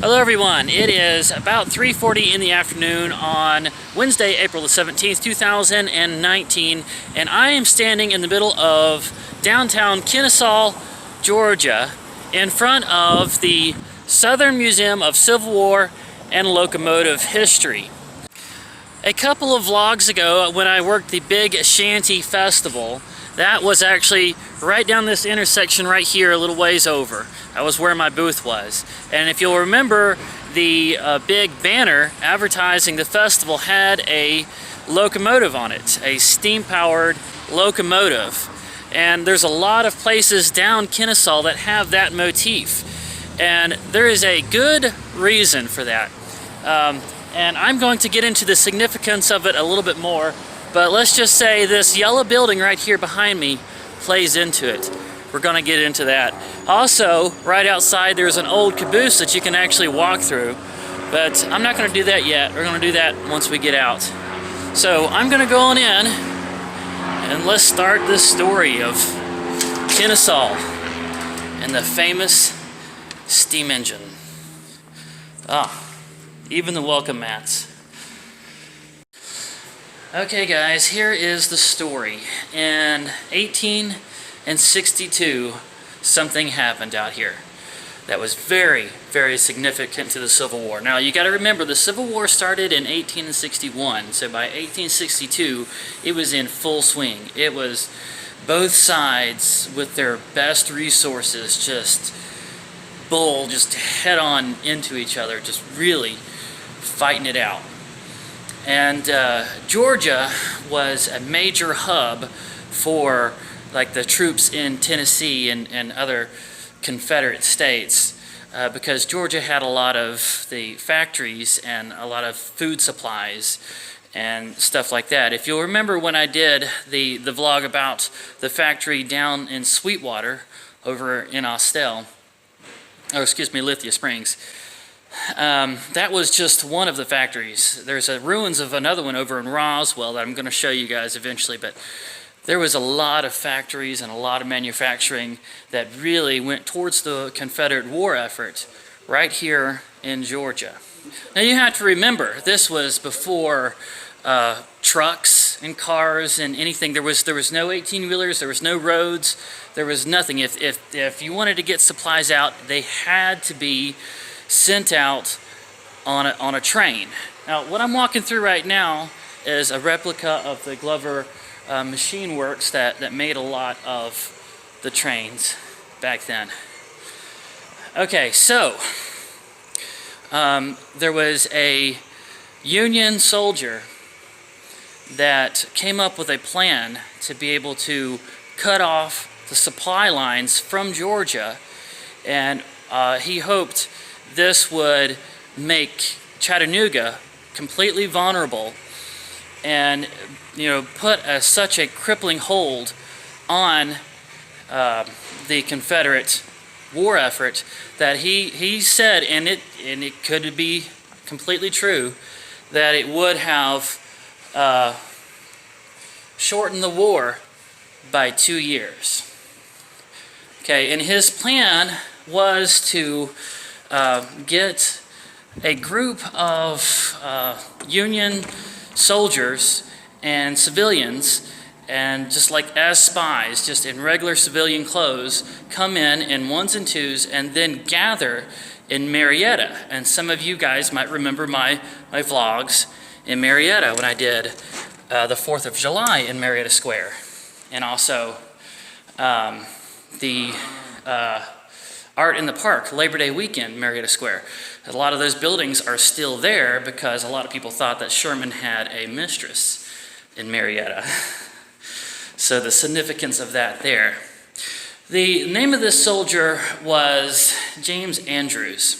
Hello everyone, it is about 3:40 in the afternoon on Wednesday, April the 17th, 2019, and I am standing in the middle of downtown Kennesaw, Georgia, in front of the Southern Museum of Civil War and Locomotive History. A couple of vlogs ago, when I worked the Big Shanty Festival, that was actually right down this intersection right here, a little ways over. That was where my booth was. And if you'll remember, the big banner advertising the festival had a locomotive on it, a steam-powered locomotive. And there's a lot of places down Kennesaw that have that motif. And there is a good reason for that. And I'm going to get into the significance of it a little bit more, but let's just say this yellow building right here behind me plays into it. We're going to get into that. Also, right outside there's an old caboose that you can actually walk through, but I'm not going to do that yet. We're going to do that once we get out. So I'm going to go on in and let's start this story of Kennesaw and the famous steam engine. Even the welcome mats. Okay guys, here is the story. In 1862, something happened out here that was very, very significant to the Civil War. Now you got to remember, the Civil War started in 1861, so by 1862 it was in full swing. It was both sides with their best resources just head on into each other, just really fighting it out. And Georgia was a major hub for like the troops in Tennessee and other Confederate states because Georgia had a lot of the factories and a lot of food supplies and stuff like that. If you'll remember when I did the vlog about the factory down in Sweetwater over in Lithia Springs, that was just one of the factories. There's ruins of another one over in Roswell that I'm going to show you guys eventually, but there was a lot of factories and a lot of manufacturing that really went towards the Confederate war effort right here in Georgia. Now you have to remember, this was before trucks and cars and anything. There was no 18-wheelers, there was no roads, there was nothing. If you wanted to get supplies out, they had to be sent out on a train. Now what I'm walking through right now is a replica of the Glover Machine Works that made a lot of the trains back then. Okay, so there was a Union soldier that came up with a plan to be able to cut off the supply lines from Georgia, and he hoped this would make Chattanooga completely vulnerable and, put such a crippling hold on the Confederate war effort that he said, and it could be completely true, that it would have shortened the war by 2 years. Okay, and his plan was to get a group of Union soldiers and civilians, and just like as spies, just in regular civilian clothes, come in ones and twos and then gather in Marietta. And some of you guys might remember my vlogs in Marietta when I did the 4th of July in Marietta Square, and also the Art in the Park, Labor Day weekend, Marietta Square. A lot of those buildings are still there because a lot of people thought that Sherman had a mistress in Marietta. So the significance of that there. The name of this soldier was James Andrews.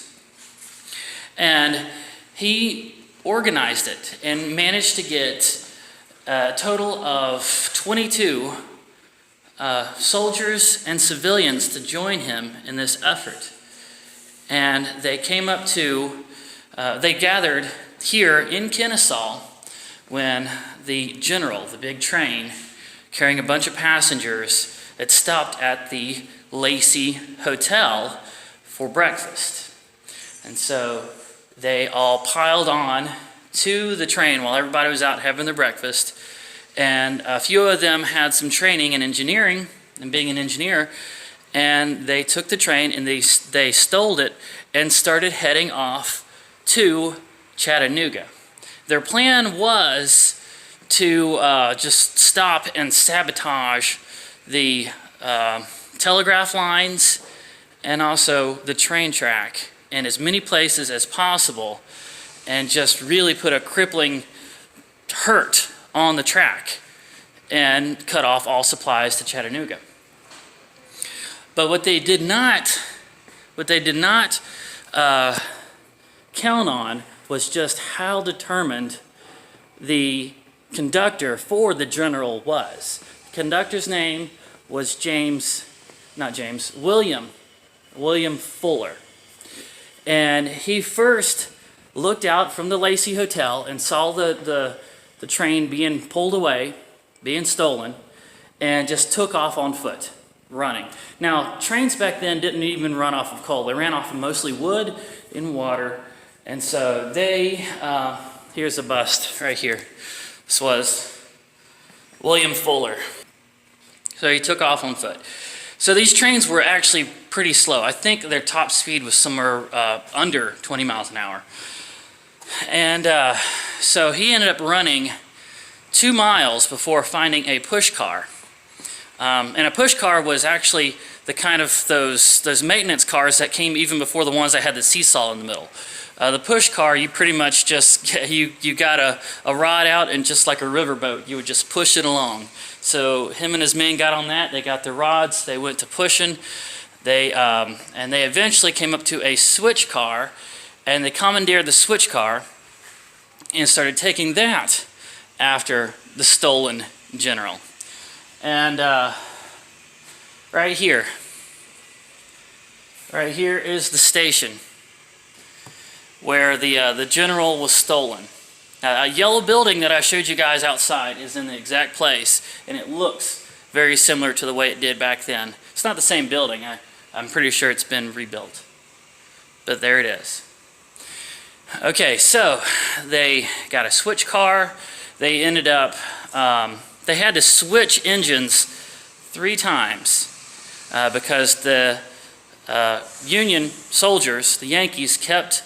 And he organized it and managed to get a total of 22 soldiers and civilians to join him in this effort. And they came up to, they gathered here in Kennesaw when the general, the big train, carrying a bunch of passengers, had stopped at the Lacey Hotel for breakfast. And And so they all piled on to the train while everybody was out having their breakfast. And a few of them had some training in engineering and being an engineer, and they took the train and they stole it and started heading off to Chattanooga. Their plan was to just stop and sabotage the telegraph lines and also the train track in as many places as possible, and just really put a crippling hurt on the track and cut off all supplies to Chattanooga. But what they did not count on was just how determined the conductor for the general was. The conductor's name was William Fuller. And he first looked out from the Lacey Hotel and saw the train being pulled away, being stolen, and just took off on foot, running. Now, trains back then didn't even run off of coal. They ran off of mostly wood and water. And so they, here's a bust right here. This was William Fuller. So he took off on foot. So these trains were actually pretty slow. I think their top speed was somewhere under 20 miles an hour. And so he ended up running 2 miles before finding a push car. And a push car was actually the kind of those maintenance cars that came even before the ones that had the seesaw in the middle. The push car, you pretty much just, you got a rod out, and just like a riverboat, you would just push it along. So him and his men got on that. They got their rods. They went to pushing. And they eventually came up to a switch car, and they commandeered the switch car and started taking that after the stolen general. And right here is the station where the general was stolen. A yellow building that I showed you guys outside is in the exact place, and it looks very similar to the way it did back then. It's not the same building. I'm pretty sure it's been rebuilt. But there it is. Okay, so they got a switch car. They ended up, they had to switch engines 3 times because the Union soldiers, the Yankees, kept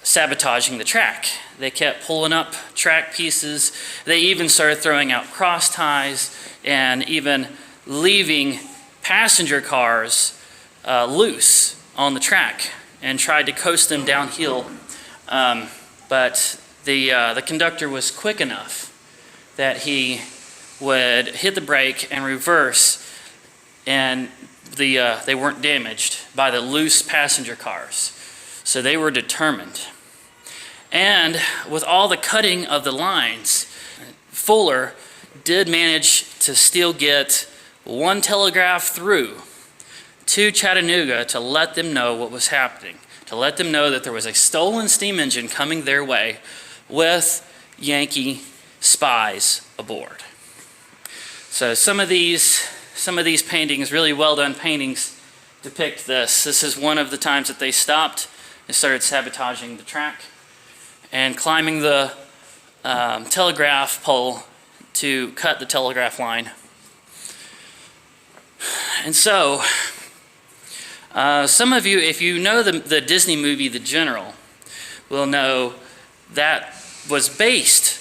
sabotaging the track. They kept pulling up track pieces. They even started throwing out cross ties and even leaving passenger cars loose on the track and tried to coast them downhill. But the conductor was quick enough that he would hit the brake and reverse, and they weren't damaged by the loose passenger cars. So they were determined. And with all the cutting of the lines, Fuller did manage to still get one telegraph through to Chattanooga to let them know what was happening, to let them know that there was a stolen steam engine coming their way with Yankee spies aboard. So some of these paintings, really well done paintings, depict this. This is one of the times that they stopped and started sabotaging the track and climbing the telegraph pole to cut the telegraph line. And so, some of you, if you know the Disney movie The General, will know that was based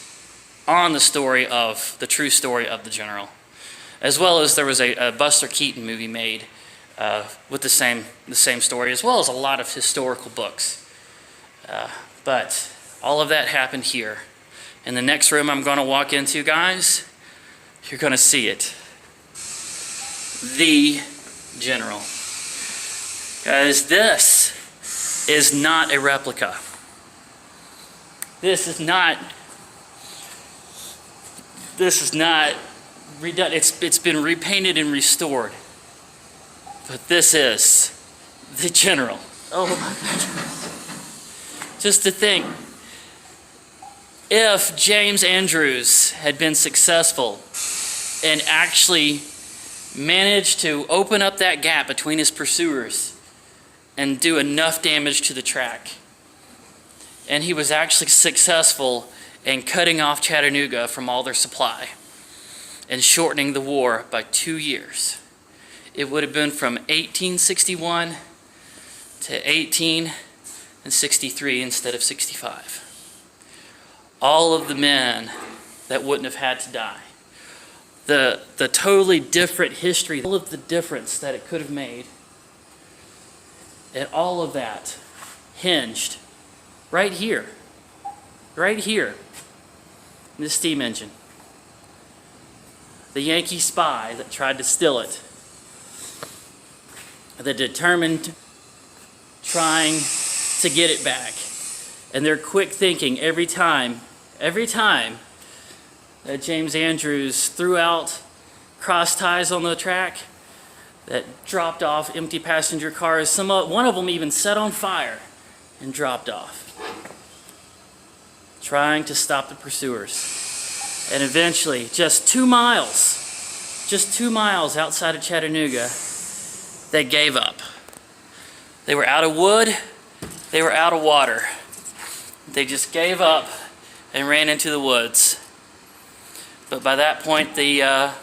on the true story of the General, as well as there was a Buster Keaton movie made with the same story, as well as a lot of historical books. But all of that happened here. In the next room I'm going to walk into, guys, you're going to see it. The General. Guys, this is not a replica. This is not redone. It's been repainted and restored. But this is the General. Oh my God. Just to think, if James Andrews had been successful and actually managed to open up that gap between his pursuers and do enough damage to the track and he was actually successful in cutting off Chattanooga from all their supply and shortening the war by 2 years. It would have been from 1861 to 1863 instead of 65. All of the men that wouldn't have had to die. The totally different history, all of the difference that it could have made, and all of that hinged right here, in this steam engine. The Yankee spy that tried to steal it, the determined trying to get it back, and their quick thinking every time that James Andrews threw out cross ties on the track, that dropped off empty passenger cars. One of them even set on fire and dropped off, trying to stop the pursuers. And eventually, just 2 miles outside of Chattanooga, they gave up. They were out of wood, they were out of water. They just gave up and ran into the woods. But by that point, the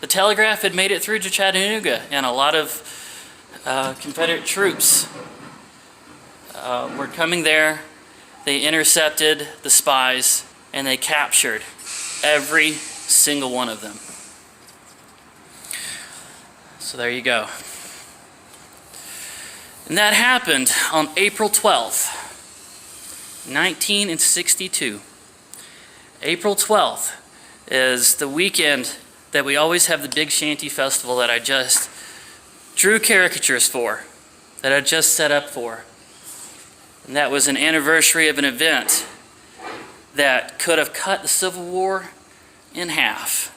telegraph had made it through to Chattanooga, and a lot of Confederate troops were coming there. They intercepted the spies, and they captured every single one of them. So there you go. And that happened on April 12th, 1962. April 12th is the weekend that we always have the Big Shanty Festival that I just drew caricatures for, that I just set up for. And that was an anniversary of an event that could have cut the Civil War in half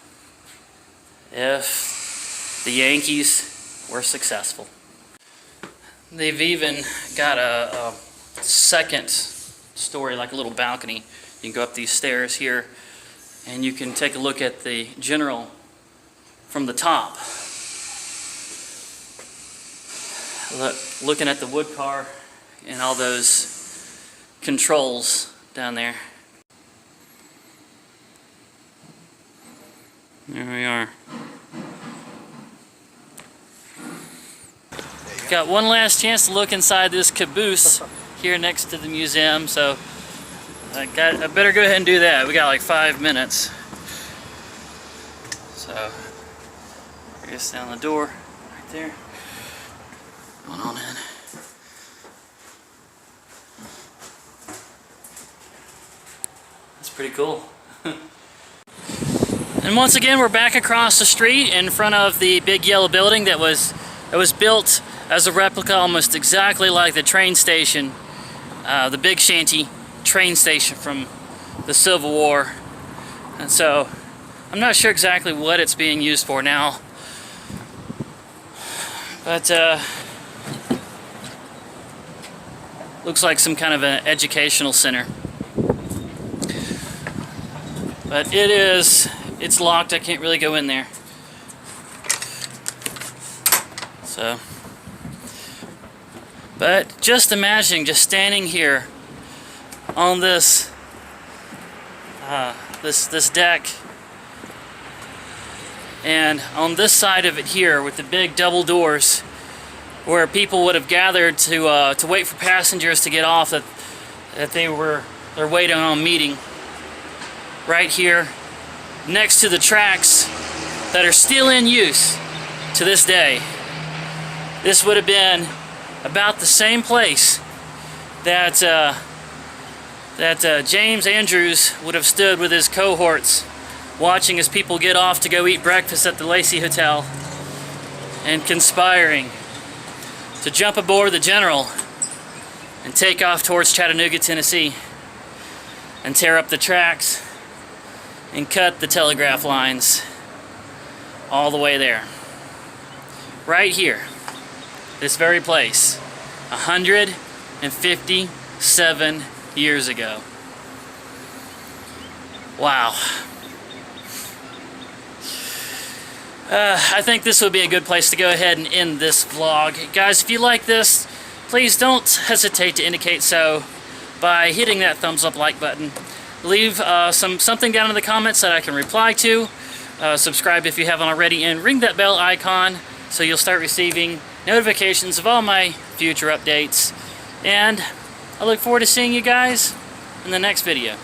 if the Yankees were successful. They've even got a second story, like a little balcony. You can go up these stairs here, and you can take a look at the general from the top. Looking at the wood car and all those controls down there. There we are. Got one last chance to look inside this caboose here next to the museum, so I better go ahead and do that. We got like 5 minutes. So, here's down the door right there. Going on in. That's pretty cool. And once again, we're back across the street in front of the big yellow building that was built as a replica almost exactly like the train station, the Big Shanty train station from the Civil War. And so I'm not sure exactly what it's being used for now, but looks like some kind of an educational center. But it's locked. I can't really go in there. So, but just imagine just standing here on this this deck, and on this side of it here with the big double doors, where people would have gathered to wait for passengers to get off that they're waiting on a meeting. Right here, next to the tracks that are still in use to this day. This would have been about the same place that James Andrews would have stood with his cohorts, watching as people get off to go eat breakfast at the Lacey Hotel, and conspiring to jump aboard the General and take off towards Chattanooga, Tennessee, and tear up the tracks and cut the telegraph lines all the way there. Right here, this very place, 157 years ago. Wow. I think this would be a good place to go ahead and end this vlog. Guys, if you like this, please don't hesitate to indicate so by hitting that thumbs up like button. Leave something down in the comments that I can reply to. Subscribe if you haven't already, and ring that bell icon so you'll start receiving notifications of all my future updates. And I look forward to seeing you guys in the next video.